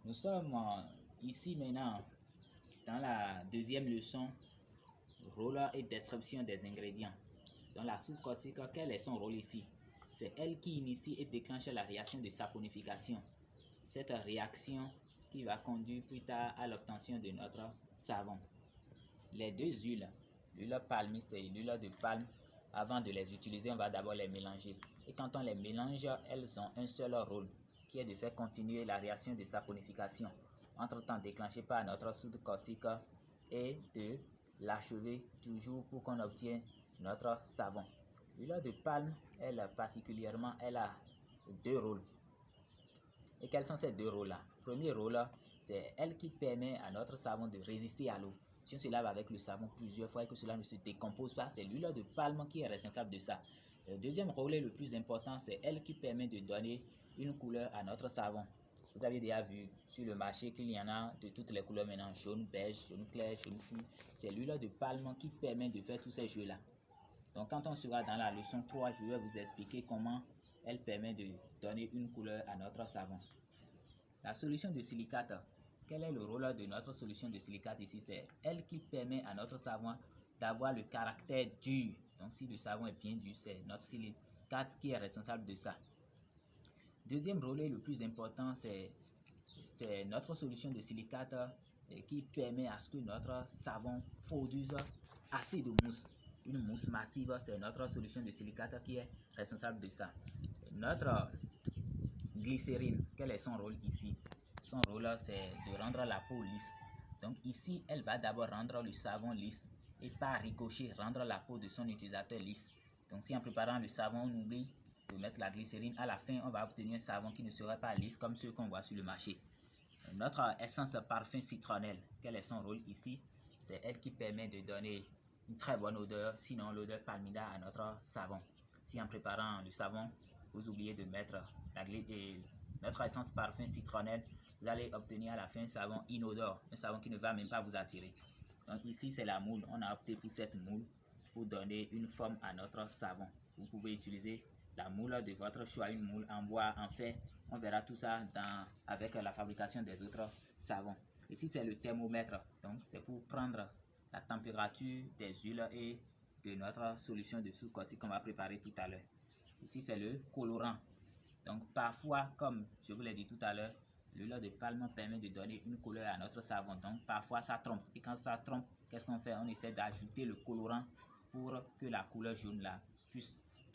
Nous sommes ici maintenant dans la deuxième leçon, rôle et description des ingrédients. Dans la soupe caustique, quel est son rôle ici? C'est elle qui initie et déclenche la réaction de saponification. Cette réaction qui va conduire plus tard à l'obtention de notre savon. Les deux huiles, l'huile palmiste et l'huile de palme, avant de les utiliser, on va d'abord les mélanger. Et quand on les mélange, elles ont un seul rôle, qui est de faire continuer la réaction de saponification, entre-temps déclenchée par notre soude caustique, et de l'achever toujours pour qu'on obtienne notre savon. L'huile de palme, elle particulièrement, elle a deux rôles. Et quels sont ces deux rôles-là? Premier rôle, c'est elle qui permet à notre savon de résister à l'eau. Si on se lave avec le savon plusieurs fois et que cela ne se décompose pas, c'est l'huile de palme qui est responsable de ça. Le deuxième rôle et le plus important, c'est elle qui permet de donner une couleur à notre savon. Vous avez déjà vu sur le marché qu'il y en a de toutes les couleurs maintenant, jaune, beige, jaune clair, jaune fluo. C'est l'huile de palme qui permet de faire tous ces jeux-là. Donc quand on sera dans la leçon 3, je vais vous expliquer comment elle permet de donner une couleur à notre savon. La solution de silicate, quel est le rôle de notre solution de silicate ici? C'est elle qui permet à notre savon d'avoir le caractère dur. Donc si le savon est bien dur, c'est notre silicate qui est responsable de ça. Deuxième rôle le plus important, c'est notre solution de silicate qui permet à ce que notre savon produise assez de mousse. Une mousse massive, c'est notre solution de silicate qui est responsable de ça. Notre glycérine, quel est son rôle ici? Son rôle, c'est de rendre la peau lisse. Donc ici, elle va d'abord rendre le savon lisse et par ricochet rendre la peau de son utilisateur lisse. Donc si en préparant le savon, on oublie de mettre la glycérine, à la fin, on va obtenir un savon qui ne sera pas lisse comme ceux qu'on voit sur le marché. Notre essence parfum citronnelle, quel est son rôle ici? C'est elle qui permet de donner une très bonne odeur, sinon l'odeur palmida à notre savon. Si en préparant le savon, vous oubliez de mettre notre essence parfum citronnelle, vous allez obtenir à la fin un savon inodore, un savon qui ne va même pas vous attirer. Donc ici, c'est la moule. On a opté pour cette moule pour donner une forme à notre savon. Vous pouvez utiliser la moule de votre choix, une moule en bois, en fer. On verra tout ça avec la fabrication des autres savons. Ici, c'est le thermomètre. Donc, c'est pour prendre la température des huiles et de notre solution de soupe caustique qu'on va préparer tout à l'heure. Ici, c'est le colorant. Donc, parfois, comme je vous l'ai dit tout à l'heure, l'huile de palme permet de donner une couleur à notre savon. Donc, parfois, ça trompe. Et quand ça trompe, qu'est-ce qu'on fait? On essaie d'ajouter le colorant pour que la couleur jaune là puisse